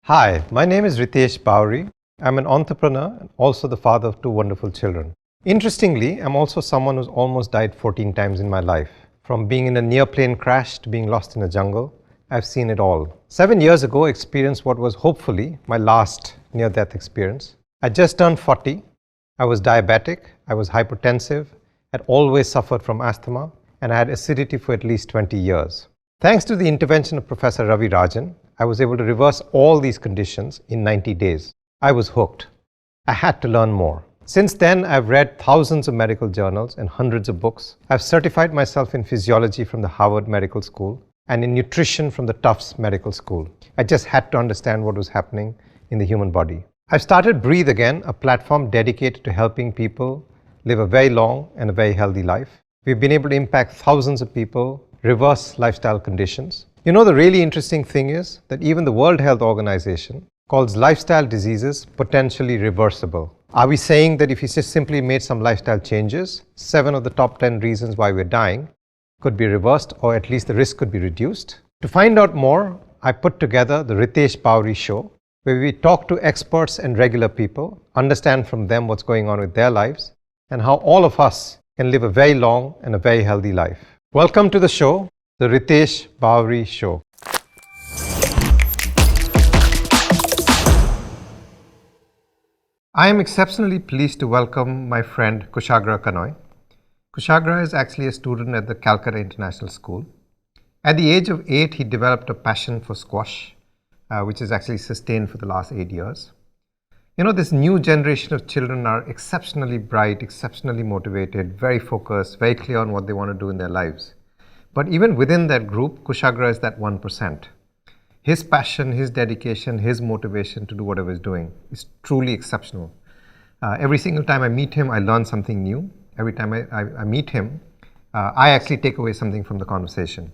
Hi, my name is Ritesh Bawri. I'm an entrepreneur and also the father of two wonderful children. Interestingly, I'm also someone who's almost died 14 times in my life. From being in a near plane crash to being lost in a jungle, I've seen it all. 7 years ago, I experienced what was hopefully my last near-death experience. I just turned 40. I was diabetic, I was hypertensive, had always suffered from asthma, and I had acidity for at least 20 years. Thanks to the intervention of Professor 𝐕𝐻𝐈𝐍, I was able to reverse all these conditions in 90 days. I was hooked. I had to learn more. Since then, I've read thousands of medical journals and hundreds of books. I've certified myself in physiology from the Harvard Medical School and in nutrition from the Tufts Medical School. I just had to understand what was happening in the human body. I've started Breatheagain, a platform dedicated to helping people live a very long and a very healthy life. We've been able to impact thousands of people, reverse lifestyle conditions. You know, the really interesting thing is that even the World Health Organization calls lifestyle diseases potentially reversible. Are we saying that if you just simply made some lifestyle changes, 7 of the top 10 reasons why we're dying could be reversed, or at least the risk could be reduced? To find out more, I put together the Ritesh Bawri Show, where we talk to experts and regular people, understand from them what's going on with their lives, and how all of us can live a very long and a very healthy life. Welcome to the show, the Ritesh Bawri Show. I am exceptionally pleased to welcome my friend Kushagra Kanoi. Kushagra is actually a student at the Calcutta International School. At the age of 8, he developed a passion for squash, which is actually sustained for the last 8 years. You know, this new generation of children are exceptionally bright, exceptionally motivated, very focused, very clear on what they want to do in their lives. But even within that group, Kushagra is that 1%. His passion, his dedication, his motivation to do whatever he's doing is truly exceptional. Every single time I meet him, I learn something new. Every time I meet him, I actually take away something from the conversation.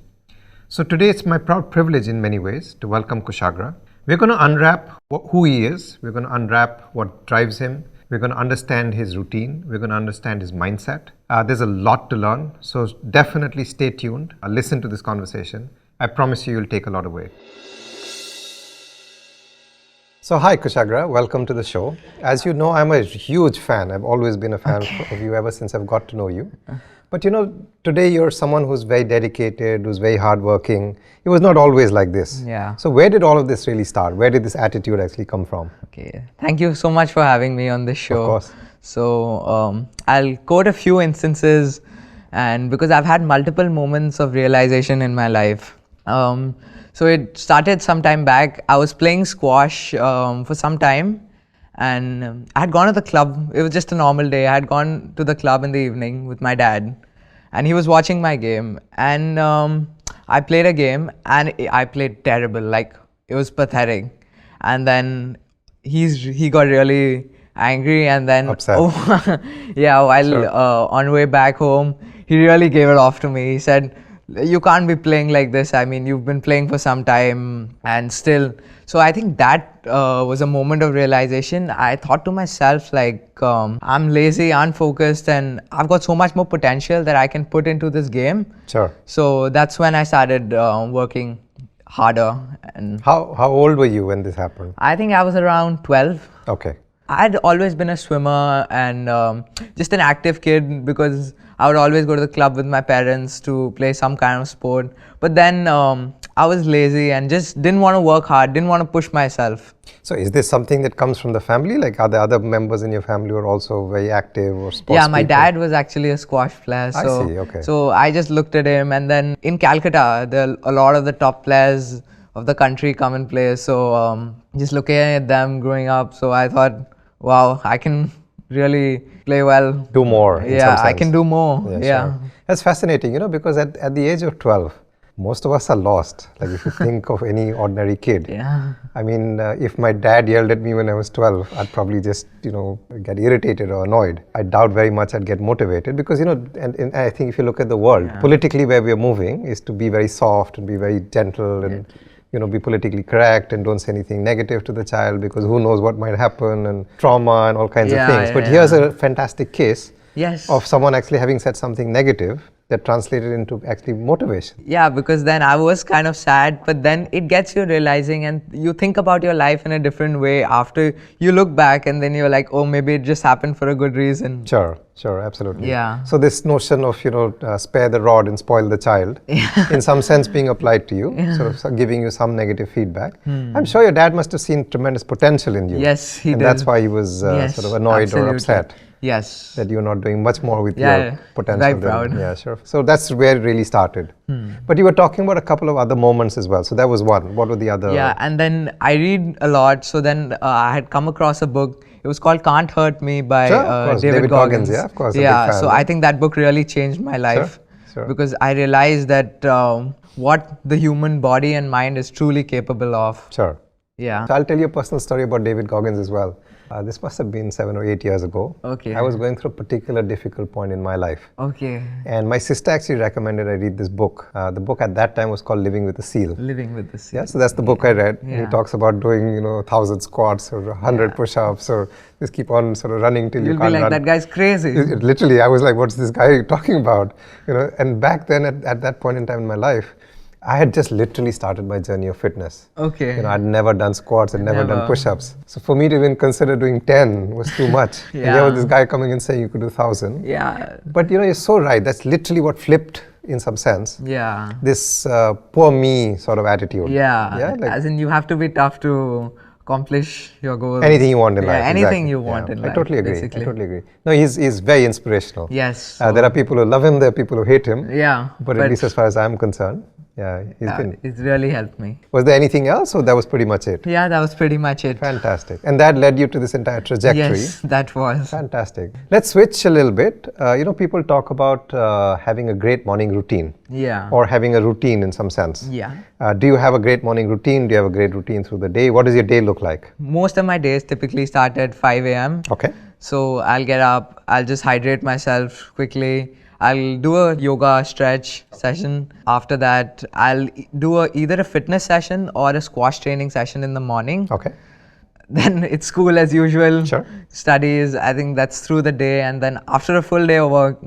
So today it's my proud privilege in many ways to welcome Kushagra. We're going to unwrap who he is. We're going to unwrap what drives him. We're going to understand his routine. We're going to understand his mindset. There's a lot to learn. So definitely stay tuned. Listen to this conversation. I promise you'll take a lot away. So hi Kushagra, welcome to the show. As you know, I'm a huge fan. I've always been a fan of you ever since I've got to know you. But you know, today you're someone who's very dedicated, who's very hardworking. It was not always like this. Yeah. So where did all of this really start? Where did this attitude actually come from? Okay. Thank you so much for having me on this show. Of course. So I'll quote a few instances, and because I've had multiple moments of realization in my life. So it started some time back. I was playing squash for some time, and I had gone to the club. It was just a normal day. I had gone to the club in the evening with my dad, and he was watching my game. And I played a game, and I played terrible. Like, it was pathetic. And then he got really angry, and then upset. Yeah, while Sure. On way back home, he really gave it off to me. He said, "You can't be playing like this. I mean, you've been playing for some time and still." So I think that was a moment of realization. I thought to myself, like, I'm lazy, unfocused, and I've got so much more potential that I can put into this game. Sure. So that's when I started working harder. And How old were you when this happened? I think I was around 12. Okay. I'd always been a swimmer and just an active kid, because I would always go to the club with my parents to play some kind of sport. But then I was lazy and just didn't want to work hard, didn't want to push myself. So is this something that comes from the family? Like, are there other members in your family who are also very active or sports Yeah, my people? dad was actually a squash player. So, I see, okay. So I just looked at him, and then in Calcutta, a lot of the top players of the country come and play. So just looking at them growing up, so I thought, wow, I can really play well. Do more. In Yeah, some I can sense. do more. Yeah. Sure. That's fascinating, you know, because at the age of 12, most of us are lost. Like, if you think of any ordinary kid. Yeah. I mean, if my dad yelled at me when I was 12, I'd probably just, you know, get irritated or annoyed. I doubt very much I'd get motivated because, you know, and I think if you look at the world, politically where we're moving is to be very soft and be very gentle and, you know, be politically correct and don't say anything negative to the child, because who knows what might happen, and trauma and all kinds of things. But here's a fantastic case of someone actually having said something negative that translated into actually motivation. Yeah, because then I was kind of sad, but then it gets you realizing and you think about your life in a different way after you look back, and then you're like, oh, maybe it just happened for a good reason. Sure, absolutely. Yeah. So this notion of, spare the rod and spoil the child, in some sense being applied to you, sort of giving you some negative feedback. I'm sure your dad must have seen tremendous potential in you. Yes, he did. And that's why he was sort of annoyed or upset. Yes. That you're not doing much more with your potential. Very proud. Yeah, sure. So that's where it really started. But you were talking about a couple of other moments as well. So that was one. What were the other? Yeah, and then I read a lot. So then I had come across a book. It was called Can't Hurt Me by David Goggins. Yeah, of course. Yeah, so I think that book really changed my life. Sure. Because I realized that what the human body and mind is truly capable of. Sure. Yeah. So I'll tell you a personal story about David Goggins as well. This must have been 7 or 8 years ago. Okay. I was going through a particular difficult point in my life. Okay. And my sister actually recommended I read this book. The book at that time was called Living with the Seal. Living with the Seal. Yeah, so that's the book I read. Yeah. He talks about doing, 1,000 squats or 100 push-ups or just keep on sort of running till you You'll can't be like, run. that guy's crazy. Literally, I was like, what's this guy talking about? And back then at that point in time in my life, I had just literally started my journey of fitness. Okay. I'd never done squats, I'd never done push-ups. So for me to even consider doing 10 was too much. And there was this guy coming and saying you could do 1,000. Yeah. But you're so right. That's literally what flipped in some sense. Yeah. This poor me sort of attitude. Yeah. Like as in you have to be tough to accomplish your goals. anything you want in life. Anything exactly. you want in life. I totally agree. Basically. I totally agree. No, he's very inspirational. Yes. There are people who love him, there are people who hate him. Yeah. But at least as far as I'm concerned, it's really helped me. Was there anything else or that was pretty much it? Yeah, that was pretty much it. Fantastic. And that led you to this entire trajectory. Yes, that was. Fantastic. Let's switch a little bit. People talk about having a great morning routine. Yeah. Or having a routine in some sense. Yeah. Do you have a great morning routine? Do you have a great routine through the day? What does your day look like? Most of my days typically start at 5 a.m. Okay. So I'll get up, I'll just hydrate myself quickly. I'll do a yoga stretch session. After that, I'll do either a fitness session or a squash training session in the morning. Okay. Then it's school as usual. Sure. Studies, I think that's through the day. And then after a full day of work,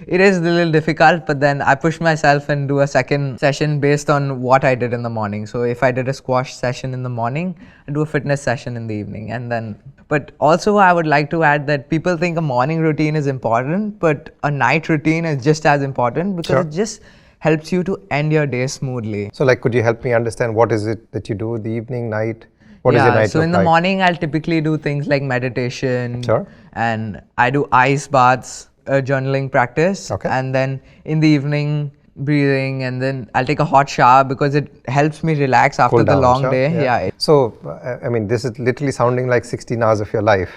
it is a little difficult, but then I push myself and do a second session based on what I did in the morning. So if I did a squash session in the morning, I do a fitness session in the evening. But also I would like to add that people think a morning routine is important, but a night routine is just as important because it just helps you to end your day smoothly. So could you help me understand what is it that you do in the evening, night? What is your night so look in the like? morning, I'll typically do things like meditation. Sure. And I do ice baths, journaling practice. Okay. And then in the evening, breathing, and then I'll take a hot shower because it helps me relax after the long day. Yeah. So, this is literally sounding like 16 hours of your life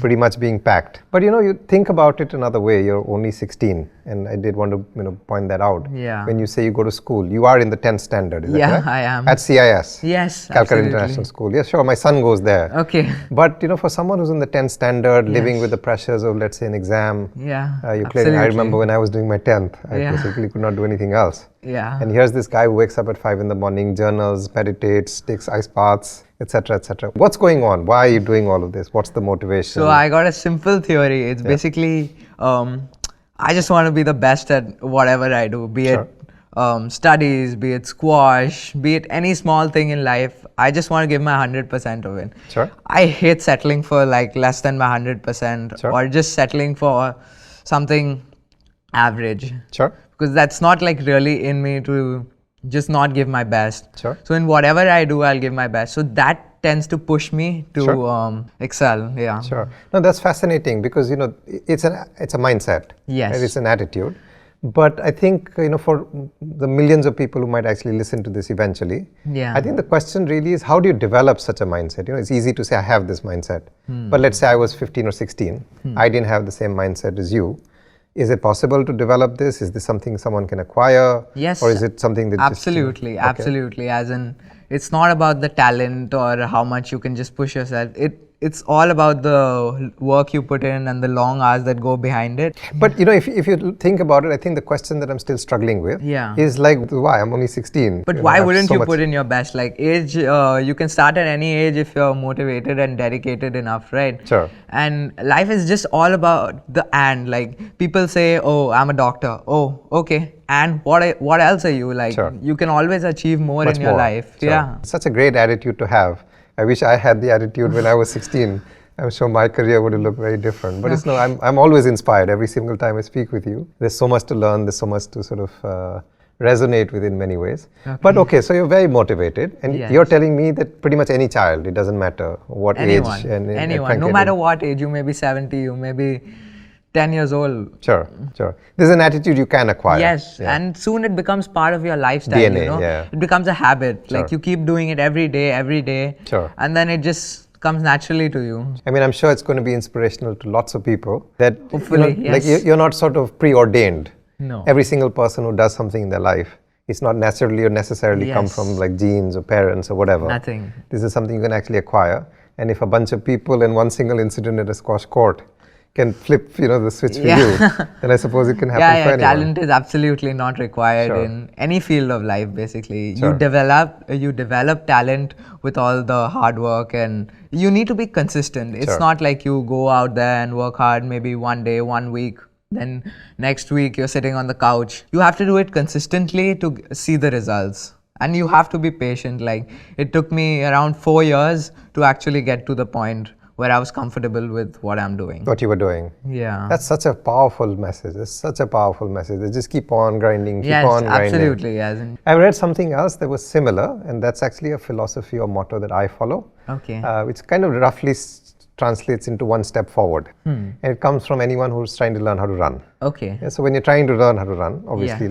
pretty much being packed. But you think about it another way. You're only 16, and I did want to point that out. Yeah. When you say you go to school, you are in the 10th standard, is that correct? I am. At CIS? Yes, Calcutta absolutely. International School. Yes, sure. My son goes there. Okay. But for someone who's in the 10th standard, living with the pressures of, let's say, an exam. Yeah. I remember when I was doing my 10th, I basically could not do anything else. Yeah. And here's this guy who wakes up at 5 in the morning, journals, meditates, takes ice baths, etc., etc. What's going on? Why are you doing all of this? What's the motivation? So I got a simple theory. It's basically, I just want to be the best at whatever I do, be it studies, be it squash, be it any small thing in life. I just want to give my 100% of it. Sure. I hate settling for less than my 100% or just settling for something average. Sure. Because that's not really in me to just not give my best. Sure. So in whatever I do, I'll give my best. So that tends to push me to excel. Yeah. Sure. No, that's fascinating because it's a mindset. Yes. Right? It's an attitude. But I think for the millions of people who might actually listen to this eventually, I think the question really is how do you develop such a mindset? It's easy to say I have this mindset, but let's say I was 15 or 16, I didn't have the same mindset as you. Is it possible to develop this? Is this something someone can acquire? Yes. Or is it something that absolutely, just, absolutely. As in, it's not about the talent or how much you can just push yourself. it's all about the work you put in and the long hours that go behind it. But if you think about it, I think the question that I'm still struggling with is like, why? I'm only 16. But why wouldn't you put in your best? Like age, you can start at any age if you're motivated and dedicated enough, right? Sure. And life is just all about the and. Like people say, oh, I'm a doctor. Oh, okay. And what else are you? Like you can always achieve more in your life. Sure. Yeah. Such a great attitude to have. I wish I had the attitude when I was 16. I'm sure my career would have looked very different. But I'm always inspired every single time I speak with you. There's so much to learn. There's so much to sort of resonate with in many ways. But so you're very motivated, and you're telling me that pretty much any child, it doesn't matter what age. Anyone, no matter what age, you may be 70, you may be 10 years old. Sure. There's an attitude you can acquire. Yes, and soon it becomes part of your lifestyle. DNA, It becomes a habit. Like you keep doing it every day. Sure. And then it just comes naturally to you. I mean, I'm sure it's going to be inspirational to lots of people that hopefully, like you're not sort of preordained. No. Every single person who does something in their life, it's not naturally or necessarily come from like genes or parents or whatever. Nothing. This is something you can actually acquire. And if a bunch of people in one single incident at a squash court can flip, the switch for you, then I suppose it can happen for anyone. Talent is absolutely not required in any field of life, basically. You develop talent with all the hard work, and you need to be consistent. It's not like you go out there and work hard maybe one day, 1 week, then next week you're sitting on the couch. You have to do it consistently to see the results. And you have to be patient. Like it took me around 4 years to actually get to the point where I was comfortable with what I'm doing. What you were doing. Yeah. That's such a powerful message. It's such a powerful message. They just keep on grinding, keep on grinding. Absolutely, yes. I read something else that was similar, and that's actually a philosophy or motto that I follow. Okay. Which kind of roughly translates into one step forward. And it comes from anyone who's trying to learn how to run. Okay. So when you're trying to learn how to run, obviously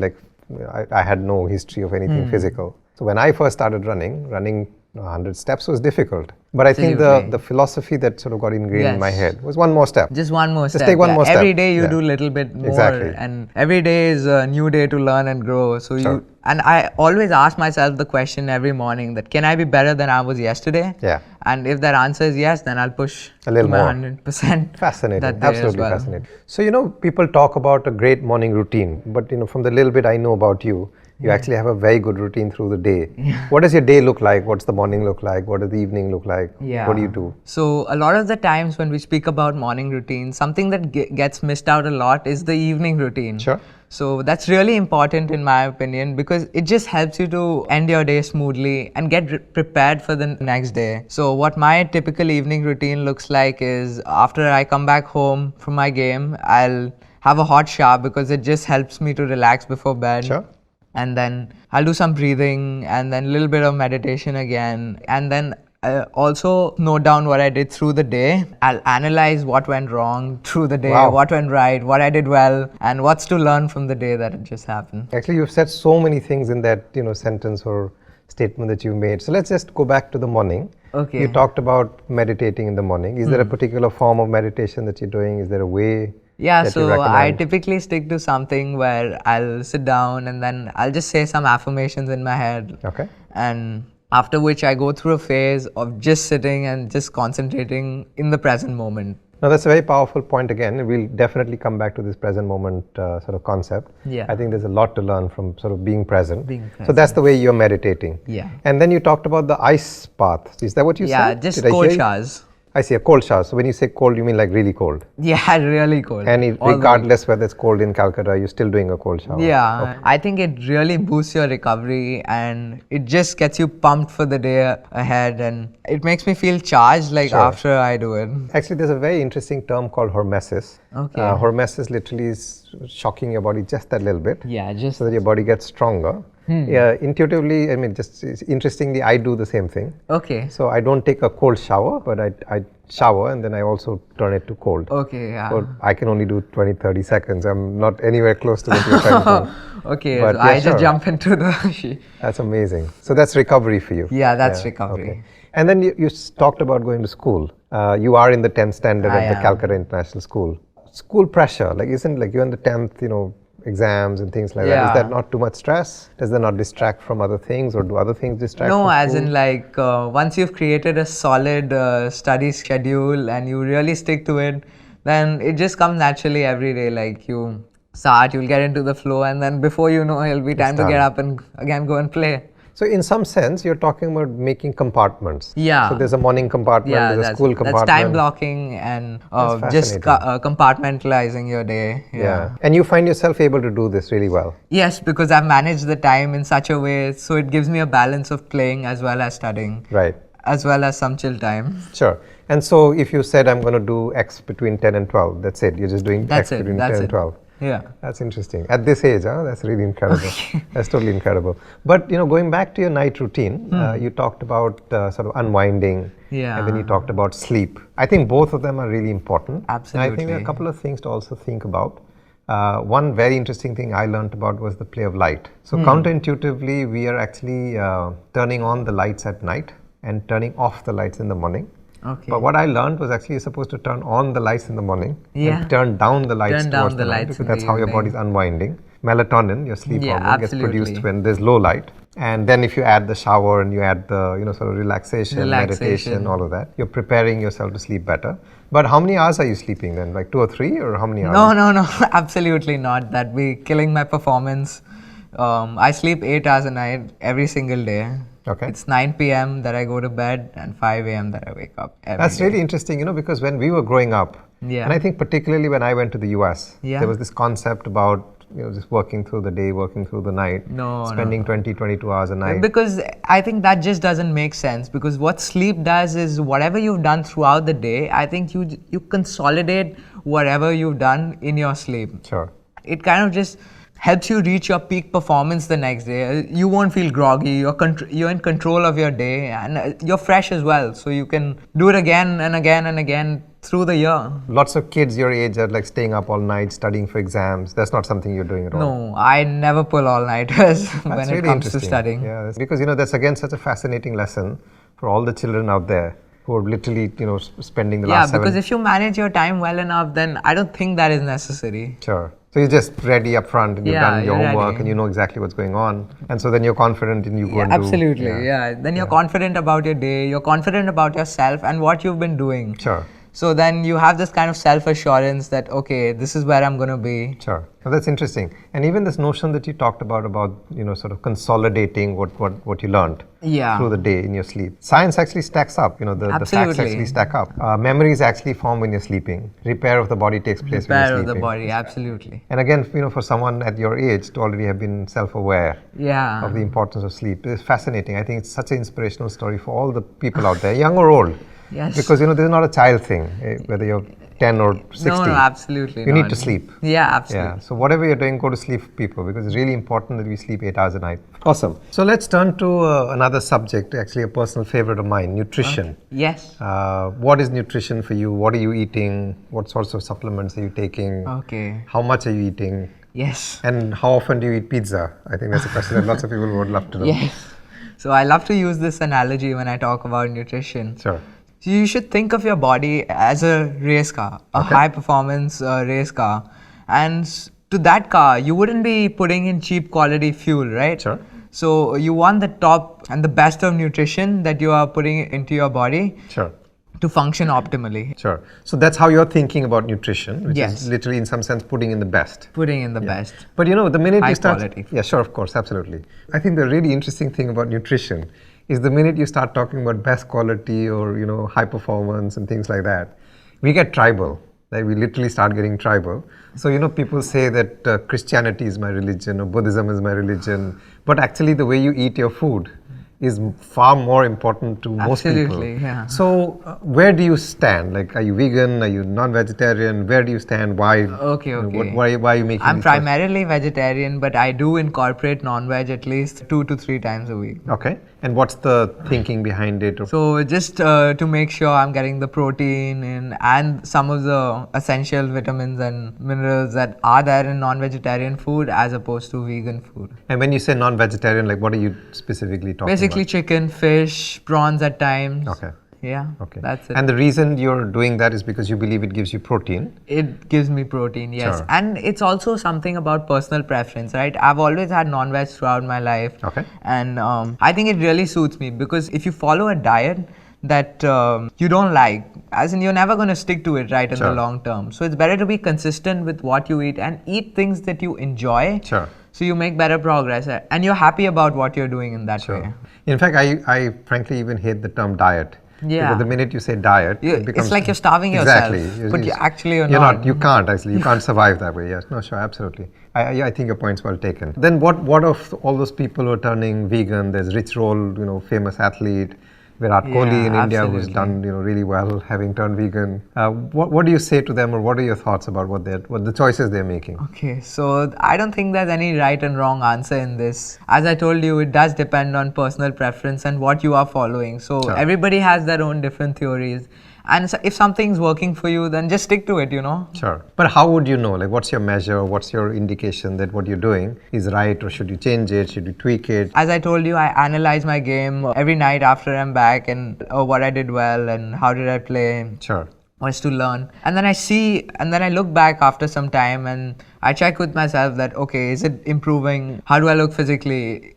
I had no history of anything physical. So when I first started running 100 steps was difficult. But I think the philosophy that sort of got ingrained in my head was one more step. Just one more step. Just take one more step. Every day you do a little bit more. Exactly. And every day is a new day to learn and grow. So and I always ask myself the question every morning that can I be better than I was yesterday? Yeah. And if that answer is yes, then I'll push a little more. 100%. Fascinating. Absolutely fascinating. So, people talk about a great morning routine, but from the little bit I know about you, you actually have a very good routine through the day. What does your day look like? What's the morning look like? What does the evening look like? What do you do? So a lot of the times when we speak about morning routine, something that gets missed out a lot is the evening routine. Sure. So that's really important in my opinion because it just helps you to end your day smoothly and get prepared for the next day. So what my typical evening routine looks like is after I come back home from my game, I'll have a hot shower because it just helps me to relax before bed. Sure. And then I'll do some breathing and then a little bit of meditation again. And then I also note down what I did through the day. I'll analyze what went wrong through the day, what went right, what I did well, and what's to learn from the day that just happened. Actually, you've said so many things in that sentence or statement that you made. So let's just go back to the morning. Okay. You talked about meditating in the morning. Is there a particular form of meditation that you're doing? Is there a way? Yeah, so I typically stick to something where I'll sit down and then I'll just say some affirmations in my head. Okay. And after which I go through a phase of just sitting and just concentrating in the present moment. Now that's a very powerful point again. We'll definitely come back to this present moment sort of concept. Yeah. I think there's a lot to learn from sort of being present. So that's the way you're meditating. Yeah. And then you talked about the ice bath. Is that what you said? Yeah, just cold showers. I see, a cold shower. So when you say cold, you mean like really cold? Yeah, really cold. And regardless whether it's cold in Calcutta, you're still doing a cold shower? Yeah, okay. I think it really boosts your recovery and it just gets you pumped for the day ahead and it makes me feel charged after I do it. Actually, there's a very interesting term called hormesis. Okay. Hormesis literally is shocking your body just that little bit. Yeah, just so that your body gets stronger. Yeah, intuitively, I mean, just interestingly, I do the same thing. Okay. So I don't take a cold shower, but I shower and then I also turn it to cold. Okay, yeah. So I can only do 20-30 seconds. I'm not anywhere close to what you're trying to do. Okay, but so I just jump into the... That's amazing. So that's recovery for you. Yeah, that's recovery. Okay. And then you talked about going to school. You are in the 10th standard at the Calcutta International School. School pressure, isn't you're in the 10th, exams and things like that. Is that not too much stress? Does that not distract from other things, or do other things distract? No, from as school? in like once you've created a solid study schedule and you really stick to it, then it just comes naturally every day. Like you start, you'll get into the flow, and then before you know, it'll be time to get up and again go and play. So in some sense, you're talking about making compartments. Yeah. So there's a morning compartment, there's a school compartment. That's time blocking and just compartmentalizing your day. Yeah. And you find yourself able to do this really well. Yes, because I've managed the time in such a way, so it gives me a balance of playing as well as studying. Right. As well as some chill time. Sure. And so if you said, I'm going to do X between 10 and 12, that's it. You're just doing X between 10 and 12. Yeah. That's interesting. At this age, that's really incredible. That's totally incredible. But, going back to your night routine, you talked about sort of unwinding. Yeah. And then you talked about sleep. I think both of them are really important. Absolutely. And I think there are a couple of things to also think about. One very interesting thing I learned about was the play of light. So counterintuitively, we are actually turning on the lights at night and turning off the lights in the morning. Okay. But what I learned was actually you're supposed to turn on the lights in the morning and turn down the lights towards the night, because that's how your body's unwinding. Melatonin, your sleep hormone, gets produced when there's low light. And then if you add the shower and you add the sort of relaxation, meditation, all of that, you're preparing yourself to sleep better. But how many hours are you sleeping then? Like 2 or 3, or how many hours? No, absolutely not. That'd be killing my performance. I sleep 8 hours a night every single day. Okay. It's 9 p.m. that I go to bed and 5 a.m. that I wake up every That's day. really interesting, because when we were growing up, and I think particularly when I went to the US, there was this concept about just working through the day, working through the night, spending 20, 22 hours a night. Because I think that just doesn't make sense, because what sleep does is whatever you've done throughout the day, I think you consolidate whatever you've done in your sleep. Sure. It kind of just helps you reach your peak performance the next day. You won't feel groggy, you're in control of your day, and you're fresh as well, so you can do it again and again and again through the year. Lots of kids your age are like staying up all night studying for exams. That's not something you're doing at all. No, I never pull all-nighters when it comes to studying. Yeah, because that's again such a fascinating lesson for all the children out there who are literally spending the last 7. Yeah, because if you manage your time well enough, then I don't think that is necessary. Sure. So you're just ready up front and you've done your homework and you know exactly what's going on. And so then you're confident and you go and do. Absolutely, Then you're confident about your day, you're confident about yourself and what you've been doing. Sure. So then you have this kind of self-assurance that, okay, this is where I'm going to be. Sure. Well, that's interesting. And even this notion that you talked about, sort of consolidating what you learned through the day in your sleep. Science actually stacks up, the facts actually stack up. Memories actually form when you're sleeping. Repair of the body takes place when you're sleeping. Repair of the body, absolutely. And again, for someone at your age to already have been self-aware of the importance of sleep, it's fascinating. I think it's such an inspirational story for all the people out there, young or old. Yes. Because, this is not a child thing, whether you're 10 or 60. No, absolutely You need to sleep. Yeah, absolutely. Yeah. So whatever you're doing, go to sleep, people, because it's really important that we sleep 8 hours a night. Awesome. So let's turn to another subject, actually a personal favorite of mine, nutrition. Yes. What is nutrition for you? What are you eating? What sorts of supplements are you taking? Okay. How much are you eating? Yes. And how often do you eat pizza? I think that's a question that lots of people would love to know. Yes. So I love to use this analogy when I talk about nutrition. Sure. So you should think of your body as a race car, a high-performance race car. And to that car, you wouldn't be putting in cheap quality fuel, right? Sure. So you want the top and the best of nutrition that you are putting into your body to function optimally. Sure. So that's how you're thinking about nutrition, which is literally in some sense putting in the best. Putting in the best. But the minute you start... Quality. Yeah, sure, of course, absolutely. I think the really interesting thing about nutrition is the minute you start talking about best quality or, high performance and things like that, we get tribal. Like we literally start getting tribal. So, people say that Christianity is my religion or Buddhism is my religion, but actually the way you eat your food is far more important to most people. Absolutely, yeah. So, where do you stand? Like, are you vegan? Are you non-vegetarian? Where do you stand? Why? Okay. Why are you making I'm primarily vegetarian, but I do incorporate non-veg at least 2 to 3 times a week. Okay. And what's the thinking behind it? So just to make sure I'm getting the protein in and some of the essential vitamins and minerals that are there in non-vegetarian food as opposed to vegan food. And when you say non-vegetarian, like what are you specifically talking Basically about? chicken, fish, prawns at times. Okay. Yeah, Okay. that's it. And the reason you're doing that is because you believe it gives you protein. It gives me protein, yes. Sure. And it's also something about personal preference, right? I've always had non-veg throughout my life. Okay. And I think it really suits me, because if you follow a diet that you don't like, as in you're never going to stick to it, right, in Sure. the long term. So it's better to be consistent with what you eat and eat things that you enjoy. Sure. So you make better progress and you're happy about what you're doing in that way. In fact, I frankly even hate the term diet. Yeah. Because the minute you say diet, it becomes... It's like you're starving yourself. Exactly. But you're not. You can't actually. You can't survive that way. Yes. No, sure, absolutely. I think your point's well taken. Then what of all those people who are turning vegan? There's Rich Roll, famous athlete. Virat Kohli in India, who's done really well having turned vegan. What do you say to them, or what are your thoughts about what the choices they're making? Okay, so I don't think there's any right and wrong answer in this. As I told you, it does depend on personal preference and what you are following. So everybody has their own different theories. And if something's working for you, then just stick to it, Sure. But how would you know? Like, what's your measure? What's your indication that what you're doing is right, or should you change it? Should you tweak it? As I told you, I analyze my game every night after I'm back, and what I did well and how did I play. Sure. Was to learn, and then I look back after some time and I check with myself that, okay, is it improving? How do I look physically?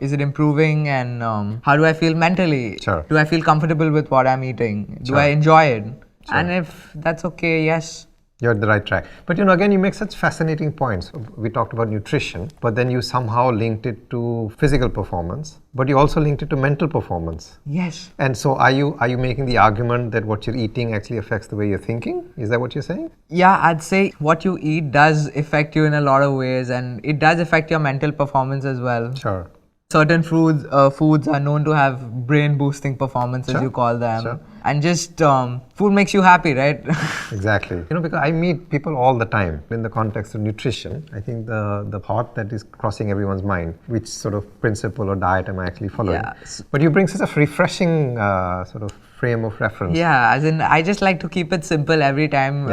Is it improving? And how do I feel mentally? Sure. Do I feel comfortable with what I'm eating? Do I enjoy it? And if that's okay, yes. You're at the right track. But again, you make such fascinating points. We talked about nutrition, but then you somehow linked it to physical performance, but you also linked it to mental performance. Yes. And so are you making the argument that what you're eating actually affects the way you're thinking? Is that what you're saying? Yeah, I'd say what you eat does affect you in a lot of ways, and it does affect your mental performance as well. Sure. Certain foods are known to have brain boosting performance, as you call them. Sure. And just food makes you happy, right? Exactly. Because I meet people all the time in the context of nutrition. I think the thought that is crossing everyone's mind, which sort of principle or diet am I actually following? Yeah. But you bring such a refreshing sort of frame of reference. Yeah, as in I just like to keep it simple every time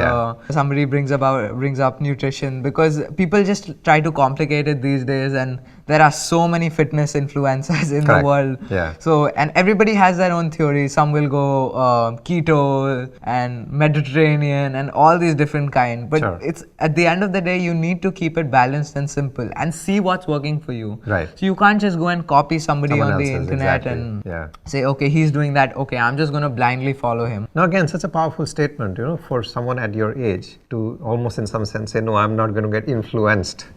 somebody brings up nutrition, because people just try to complicate it these days, and there are so many fitness influencers in the world. Yeah. So, and everybody has their own theory. Some will go keto and Mediterranean and all these different kinds. But it's at the end of the day, you need to keep it balanced and simple and see what's working for you. Right. So you can't just go and copy somebody on the internet and say, okay, he's doing that. Okay, I'm just going to blindly follow him. Now again, such a powerful statement, for someone at your age to almost in some sense say, no, I'm not going to get influenced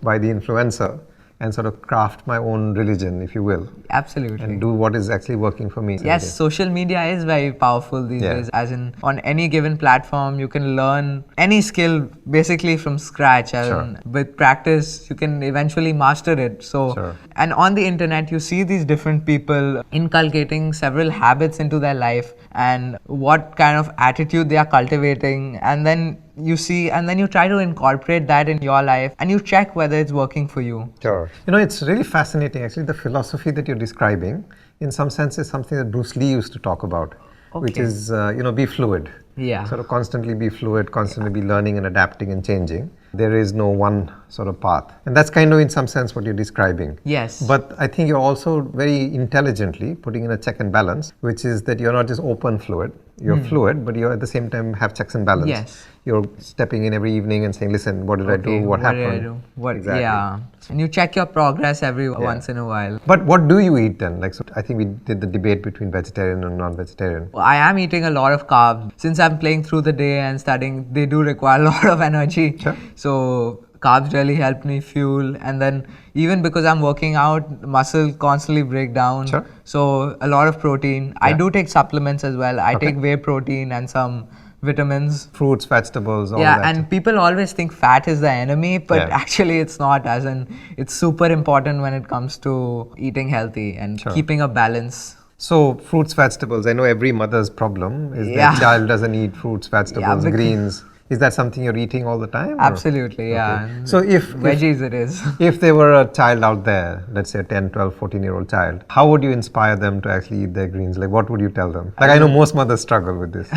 by the influencer, and sort of craft my own religion, if you will. Absolutely. And do what is actually working for me. Yes, social media is very powerful these days. As in, on any given platform, you can learn any skill basically from scratch. And with practice, you can eventually master it. So, and on the internet, you see these different people inculcating several habits into their life and what kind of attitude they are cultivating. And then you see, and then you try to incorporate that in your life, and you check whether it's working for you. Sure. It's really fascinating. Actually, the philosophy that you're describing, in some sense, is something that Bruce Lee used to talk about, which is, be fluid. Yeah. Sort of constantly be fluid, constantly be learning and adapting and changing. There is no one sort of path. And that's kind of in some sense what you're describing. Yes. But I think you're also very intelligently putting in a check and balance, which is that you're not just open fluid. You're fluid, but you at the same time have checks and balance. Yes. You're stepping in every evening and saying, listen, what did I do? What happened? Did I do? Exactly. Yeah. And you check your progress every once in a while. But what do you eat then? Like, so I think we did the debate between vegetarian and non-vegetarian. I am eating a lot of carbs. Since I'm playing through the day and studying, they do require a lot of energy. Sure. So carbs really help me fuel. And then even because I'm working out, muscle constantly break down. Sure. So a lot of protein. I do take supplements as well. I take whey protein and some vitamins. Fruits, vegetables, all that. Yeah, and people always think fat is the enemy, but actually it's not, as in it's super important when it comes to eating healthy and keeping a balance. So fruits, vegetables, I know every mother's problem is that child doesn't eat fruits, vegetables, greens. Is that something you're eating all the time? Absolutely, yeah. So if veggies it is. If there were a child out there, let's say a 10, 12, 14-year-old child, how would you inspire them to actually eat their greens? Like, what would you tell them? Like, I know most mothers struggle with this.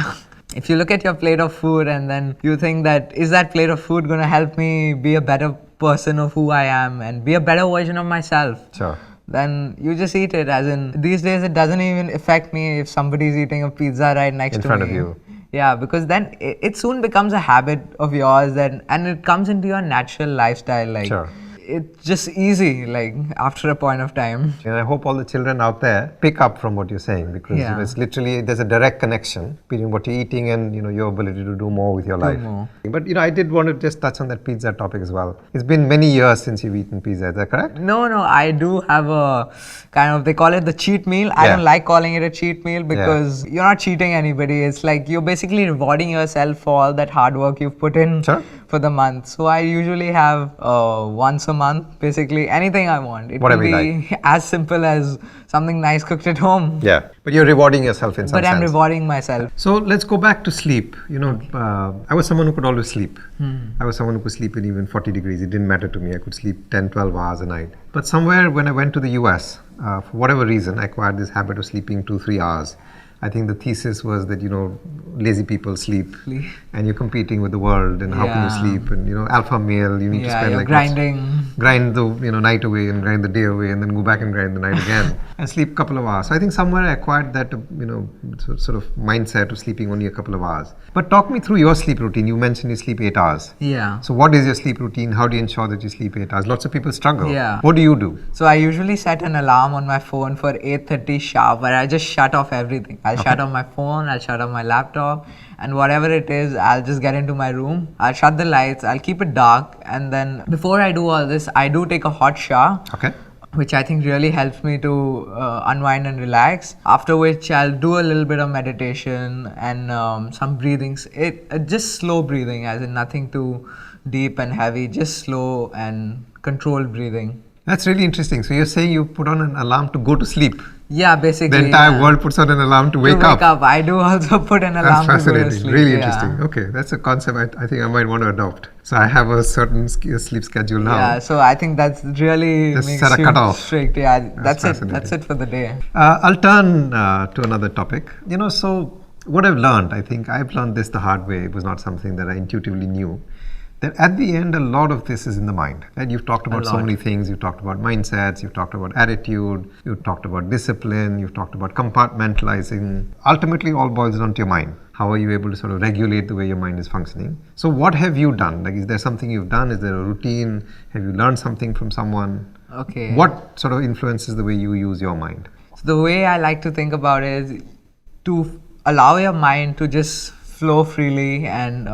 If you look at your plate of food and then you think that, is that plate of food going to help me be a better person of who I am and be a better version of myself? Sure. then you just eat it. As in, these days it doesn't even affect me if somebody's eating a pizza right next to me. In front of you. Yeah, because then it soon becomes a habit of yours, and it comes into your natural lifestyle. Like, sure. It's just easy, like, after a point of time. And I hope all the children out there pick up from what you're saying, because it's literally, there's a direct connection between what you're eating and, your ability to do more with your life. More. But, I did want to just touch on that pizza topic as well. It's been many years since you've eaten pizza, is that correct? No, I do have a kind of, they call it the cheat meal. I don't like calling it a cheat meal because you're not cheating anybody. It's like you're basically rewarding yourself for all that hard work you've put in. Sure. For the month. So I usually have once a month, basically anything I want. It Whatever can be as simple as something nice cooked at home. Yeah, but you're rewarding yourself in some sense. But I'm rewarding myself. So let's go back to sleep. I was someone who could always sleep. I was someone who could sleep in even 40 degrees. It didn't matter to me. I could sleep 10, 12 hours a night. But somewhere when I went to the US, for whatever reason, I acquired this habit of sleeping 2-3 hours. I think the thesis was that, lazy people sleep and you're competing with the world, and how can you sleep? And, alpha male, you need to spend like grind the night away and grind the day away and then go back and grind the night again and sleep a couple of hours. So I think somewhere I acquired that, sort of mindset of sleeping only a couple of hours. But talk me through your sleep routine. You mentioned you sleep 8 hours. Yeah. So what is your sleep routine? How do you ensure that you sleep 8 hours? Lots of people struggle. Yeah. What do you do? So I usually set an alarm on my phone for 8:30 sharp, where I just shut off everything. I'll shut off my phone, I'll shut off my laptop, and whatever it is, I'll just get into my room. I'll shut the lights, I'll keep it dark, and then before I do all this, I do take a hot shower. Okay. Which I think really helps me to unwind and relax. After which I'll do a little bit of meditation and some breathings. Just slow breathing, as in nothing too deep and heavy, just slow and controlled breathing. That's really interesting. So you're saying you put on an alarm to go to sleep? Yeah, basically. The entire world puts on an alarm to wake up. I do also put an alarm That's to go to fascinating. sleep. Really interesting. Okay, that's a concept I think I might want to adopt. So I have a certain sleep schedule now. Yeah, so I think that's really just makes set a you cutoff. strict. Yeah, that's it. That's it for the day. I'll turn to another topic. So what I've learned, I think I've learned this the hard way. It was not something that I intuitively knew. That at the end, a lot of this is in the mind. And you've talked about so many things. You've talked about mindsets, you've talked about attitude, you've talked about discipline, you've talked about compartmentalizing. Ultimately, all boils down to your mind. How are you able to sort of regulate the way your mind is functioning? So what have you done? Like, is there something you've done? Is there a routine? Have you learned something from someone? Okay. What sort of influences the way you use your mind? So the way I like to think about it is to allow your mind to just flow freely and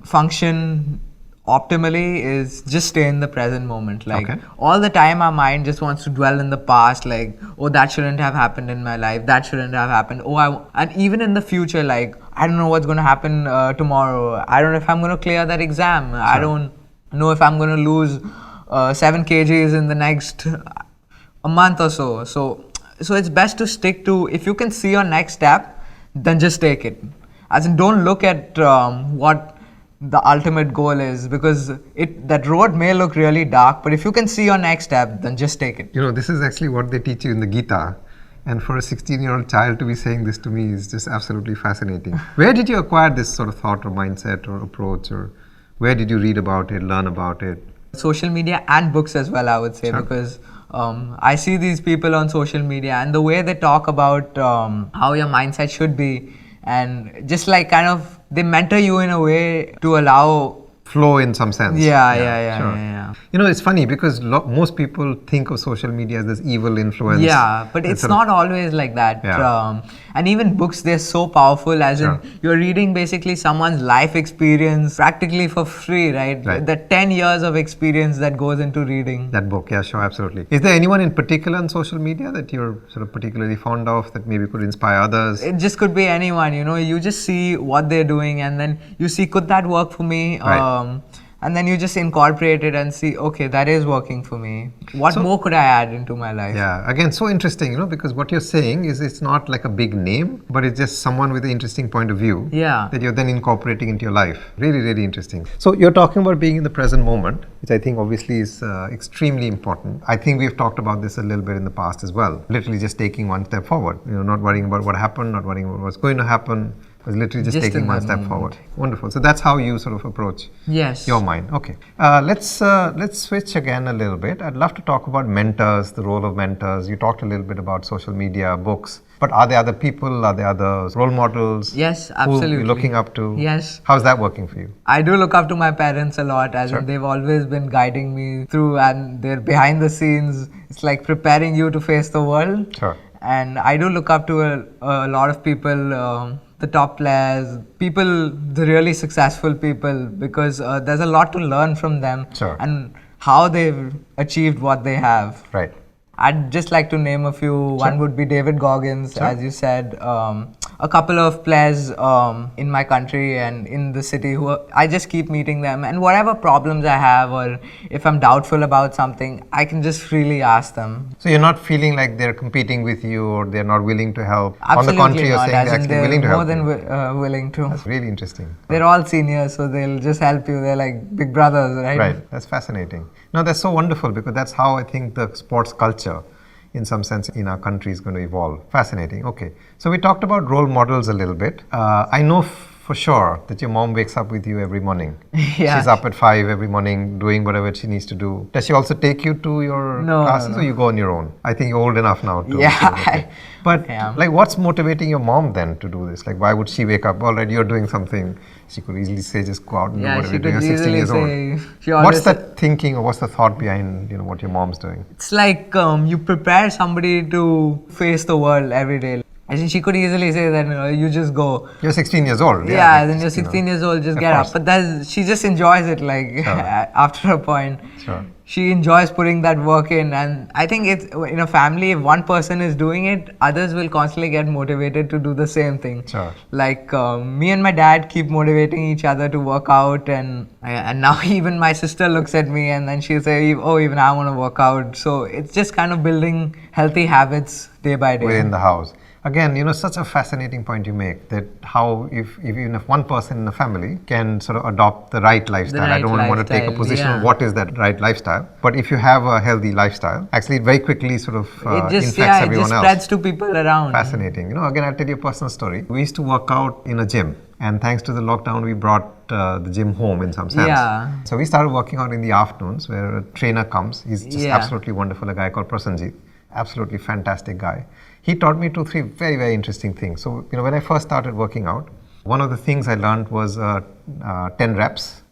function optimally, is just stay in the present moment. Like all the time our mind just wants to dwell in the past, like, oh, that shouldn't have happened in my life, that shouldn't have happened, and even in the future, like, I don't know what's going to happen tomorrow, I don't know if I'm going to clear that exam, I don't know if I'm going to lose 7 kgs in the next a month or so. So it's best to stick to, if you can see your next step, then just take it. As in, don't look at what the ultimate goal is, because that road may look really dark, but if you can see your next step, then just take it. This is actually what they teach you in the Gita, and for a 16-year-old child to be saying this to me is just absolutely fascinating. Where did you acquire this sort of thought or mindset or approach, or where did you read about it, learn about it? Social media and books as well, I would say, because I see these people on social media and the way they talk about how your mindset should be, and just like kind of they mentor you in a way to allow flow in some sense. Yeah. It's funny because most people think of social media as this evil influence. Yeah, but it's not always like that. Yeah. And even books, they're so powerful, as in you're reading basically someone's life experience practically for free, right? The 10 years of experience that goes into reading that book. Yeah, sure, absolutely. Is there anyone in particular on social media that you're sort of particularly fond of that maybe could inspire others? It just could be anyone, you just see what they're doing and then you see, could that work for me? And then you just incorporate it and see, okay, that is working for me. What more could I add into my life? Yeah, again, so interesting, because what you're saying is it's not like a big name, but it's just someone with an interesting point of view that you're then incorporating into your life. Really, really interesting. So you're talking about being in the present moment, which I think obviously is extremely important. I think we've talked about this a little bit in the past as well. Literally just taking one step forward, not worrying about what happened, not worrying about what's going to happen. was literally just taking in one that step moment. forward. Wonderful. So that's how you sort of approach Yes. your mind. Okay. Let's switch again a little bit. I'd love to talk about mentors, the role of mentors. You talked a little bit about social media, books. But are there other people? Are there other role models? Yes, absolutely. Who you're looking up to? Yes. How's that working for you? I do look up to my parents a lot, as in they've always been guiding me through, and they're behind the scenes. It's like preparing you to face the world. Sure. And I do look up to a lot of people, the top players, people, the really successful people, because there's a lot to learn from them. Sure. And how they've achieved what they have. Right. I'd just like to name a few. Sure. One would be David Goggins, Sure. as you said. A couple of players in my country and in the city who I just keep meeting them, and whatever problems I have, or if I'm doubtful about something, I can just freely ask them. So you're not feeling like they're competing with you or they're not willing to help. Absolutely On the contrary, you're not, saying as they're in actually willing to more help. than you. willing to. That's really interesting. They're all seniors, so they'll just help you. They're like big brothers, right? Right. That's fascinating. No, that's so wonderful, because that's how I think the sports culture, in some sense, in our country is going to evolve. Fascinating. Okay. So we talked about role models a little bit. I know for sure that your mom wakes up with you every morning. Yeah. She's up at 5 every morning doing whatever she needs to do. Does she also take you to your classes, no. or you go on your own? I think you're old enough now to. Yeah. But Yeah. like, what's motivating your mom then to do this? Like, why would she wake up? All right, you're doing something. She could easily say, just go out and do Yeah, whatever she you're doing. could You're 16 easily years old. say. She always What's the thinking, or what's the thought behind what your mom's doing? It's like you prepare somebody to face the world every day. I think she could easily say that you just go. You're 16 years old. Yeah, like, then you're 16 years old, just Of get course. up. But she just enjoys it, like after a point. Sure. She enjoys putting that work in, and I think it's in a family, if one person is doing it, others will constantly get motivated to do the same thing. Sure. Like me and my dad keep motivating each other to work out, and now even my sister looks at me and then she'll say, oh, even I want to work out. So it's just kind of building healthy habits day by day. Within the house. Again, such a fascinating point you make, that how even if one person in the family can sort of adopt the right lifestyle. I don't want to take a position on what is that right lifestyle, but if you have a healthy lifestyle, actually it very quickly sort of infects everyone else. Spreads to people around. Fascinating. Again, I'll tell you a personal story. We used to work out in a gym, and thanks to the lockdown, we brought the gym home in some sense. Yeah. So we started working out in the afternoons, where a trainer comes. He's just absolutely wonderful, a guy called Prasanjit. Absolutely fantastic guy. He taught me 2-3 very, very interesting things. So, when I first started working out, one of the things I learned was 10 reps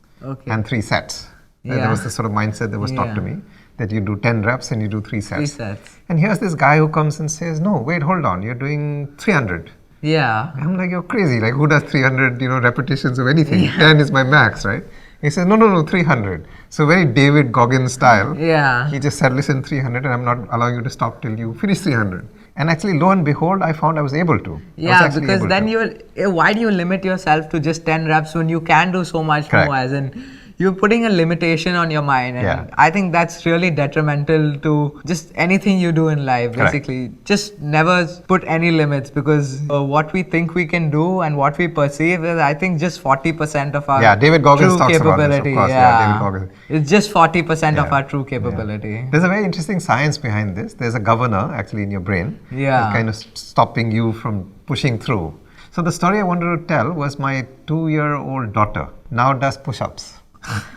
and 3 sets. And there was this sort of mindset that was taught to me, that you do 10 reps and you do 3 sets. 3 sets. And here's this guy who comes and says, no, wait, hold on, you're doing 300. Yeah. I'm like, you're crazy. Like, who does 300, repetitions of anything? 10 is my max, right? He says, no, 300. So very David Goggins style. Yeah. He just said, listen, 300, and I'm not allowing you to stop till you finish 300. And actually, lo and behold, I found I was able to. Yeah, because then why do you limit yourself to just 10 reps when you can do so much more? As in, you're putting a limitation on your mind, and I think that's really detrimental to just anything you do in life. Basically, just never put any limits, because what we think we can do and what we perceive is, I think, just 40% of our David Goggins true talks capability. About this, of course. David Goggins. It's just 40% of our true capability. There's a very interesting science behind this. There's a governor actually in your brain, that's kind of stopping you from pushing through. So the story I wanted to tell was, my 2-year-old daughter now does push-ups.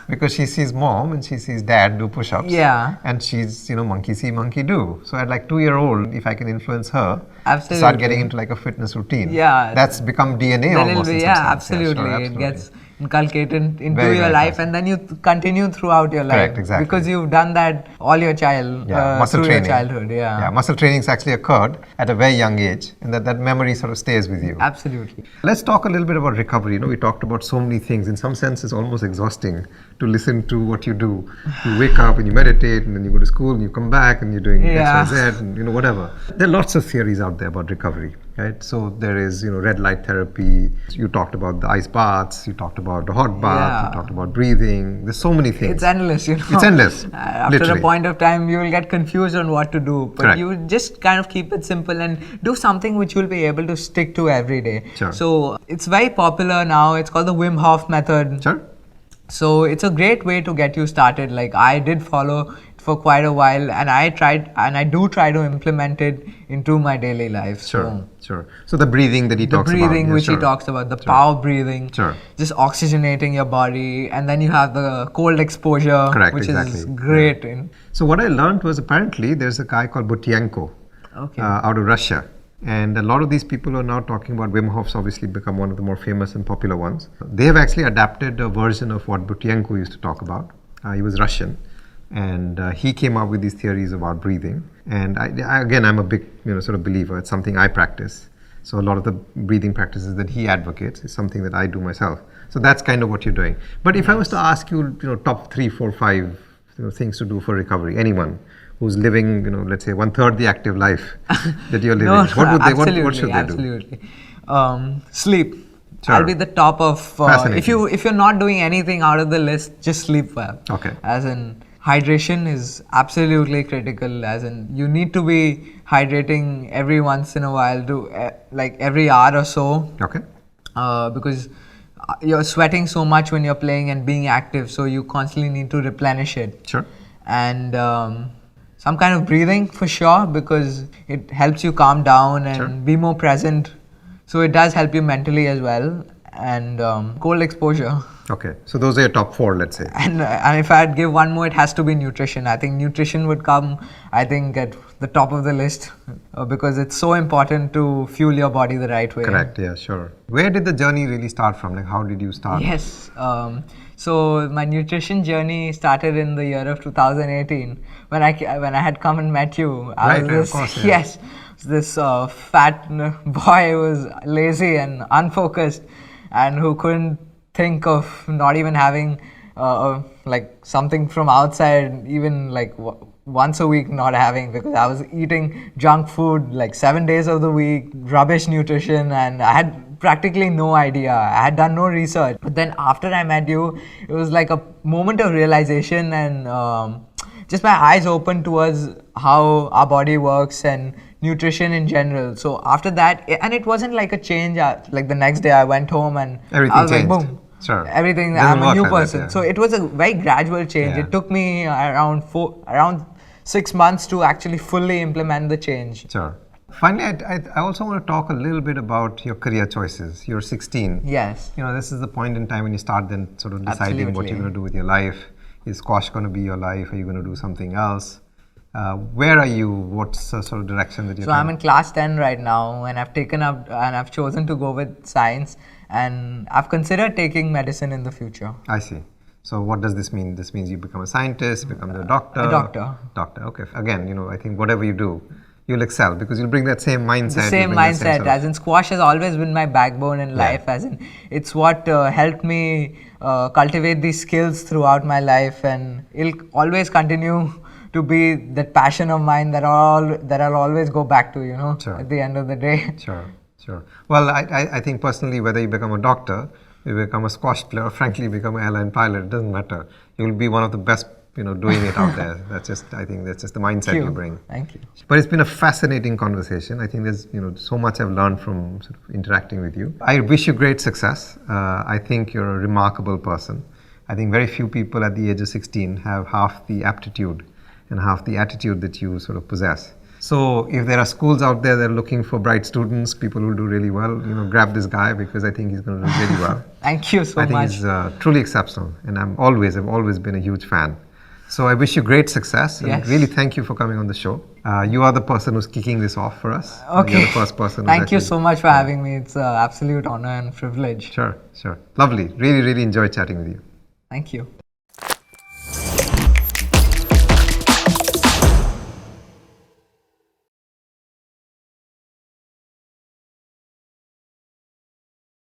Because she sees mom and she sees dad do push-ups. Yeah. And she's, monkey see, monkey do. So at like 2-year-old, if I can influence her, absolutely, start getting into like a fitness routine. Yeah. That's become DNA almost. Absolutely. Yeah, absolutely. It gets inculcated into your life, and then you continue throughout your life. Correct, exactly. Because you've done that all your muscle through training. Your childhood. Yeah. Muscle training's actually occurred at a very young age, and that memory sort of stays with you. Absolutely. Let's talk a little bit about recovery. We talked about so many things. In some sense, it's almost exhausting to listen to what you do. You wake up and you meditate, and then you go to school and you come back and you're doing X, Y, Z, and whatever. There are lots of theories out there about recovery. Right? So there is, red light therapy. You talked about the ice baths. You talked about the hot bath. You talked about breathing. There's so many things. It's endless, It's endless. After literally. a point of time, you will get confused on what to do. But you just kind of keep it simple and do something which you'll be able to stick to every day. Sure. So it's very popular now. It's called the Wim Hof method. Sure. So it's a great way to get you started. Like, I did follow for quite a while, and I do try to implement it into my daily life. Sure. So the breathing that he talks about. The breathing which he talks about, the power breathing, just oxygenating your body, and then you have the cold exposure, which is great. So what I learned was apparently there's a guy called 𝐕𝐻𝐈𝐍 out of Russia. And a lot of these people are now talking about Wim Hof's obviously become one of the more famous and popular ones. They have actually adapted a version of what 𝐕𝐻𝐈𝐍 used to talk about. He was Russian, and he came up with these theories about breathing. And I'm a big sort of believer. It's something I practice. So a lot of the breathing practices that he advocates is something that I do myself. So that's kind of what you're doing. But if I was to ask you, top 3, 4, 5 things to do for recovery, anyone who's living, let's say 1/3 the active life that you're living, what should they do? Absolutely. Sleep. I'll be the top of, if you're not doing anything out of the list, just sleep well. Okay. As in, hydration is absolutely critical, as in, you need to be hydrating every once in a while, like every hour or so. Okay. Because you're sweating so much when you're playing and being active, so you constantly need to replenish it. Sure. And some kind of breathing for sure, because it helps you calm down and be more present. So it does help you mentally as well. And cold exposure. Okay, so those are your top 4, let's say. And if I'd give one more, it has to be nutrition. I think nutrition would come, at the top of the list, because it's so important to fuel your body the right way. Correct, yeah, sure. Where did the journey really start from? Like, how did you start? Yes, so my nutrition journey started in the year of 2018 when I had come and met you. This fat boy who was lazy and unfocused, and who couldn't think of not even having like something from outside, even like once a week not having, because I was eating junk food like 7 days of the week, rubbish nutrition, and I had practically no idea. I had done no research. But then after I met you, it was like a moment of realization, and just my eyes opened towards how our body works and nutrition in general. So after that, and it wasn't like a change, like the next day I went home and everything I was changed. Like, boom. Sure. Everything, I'm a new person. So it was a very gradual change. Yeah. It took me around 6 months to actually fully implement the change. Sure. Finally, I also want to talk a little bit about your career choices. You're 16. Yes. This is the point in time when you start then sort of deciding what you're going to do with your life. Is squash going to be your life? Are you going to do something else? Where are you? What's the sort of direction that you're I'm in class 10 right now, and I've taken up and I've chosen to go with science, and I've considered taking medicine in the future. I see. So what does this mean? This means you become a scientist, become a doctor? A doctor. Doctor, okay. Again, I think whatever you do, you'll excel because you'll bring that same mindset. The same mindset, as in squash has always been my backbone in life, as in it's what helped me cultivate these skills throughout my life, and it'll always continue to be that passion of mine that I'll always go back to, at the end of the day. Sure. Well, I think personally, whether you become a doctor, you become a squash player, or frankly become an airline pilot, it doesn't matter. You'll be one of the best, doing it out there. I think that's just the mindset you bring. Thank you. But it's been a fascinating conversation. I think there's, so much I've learned from sort of interacting with you. I wish you great success. I think you're a remarkable person. I think very few people at the age of 16 have half the aptitude and half the attitude that you sort of possess. So if there are schools out there that are looking for bright students, people who do really well, grab this guy, because I think he's going to do really well. Thank you so much. I think he's truly exceptional, and I've always been a huge fan. So I wish you great success, and really thank you for coming on the show. You are the person who's kicking this off for us. Okay. You're the first person. Thank you so much for having me. It's an absolute honor and privilege. Sure. Lovely. Really enjoyed chatting with you. Thank you.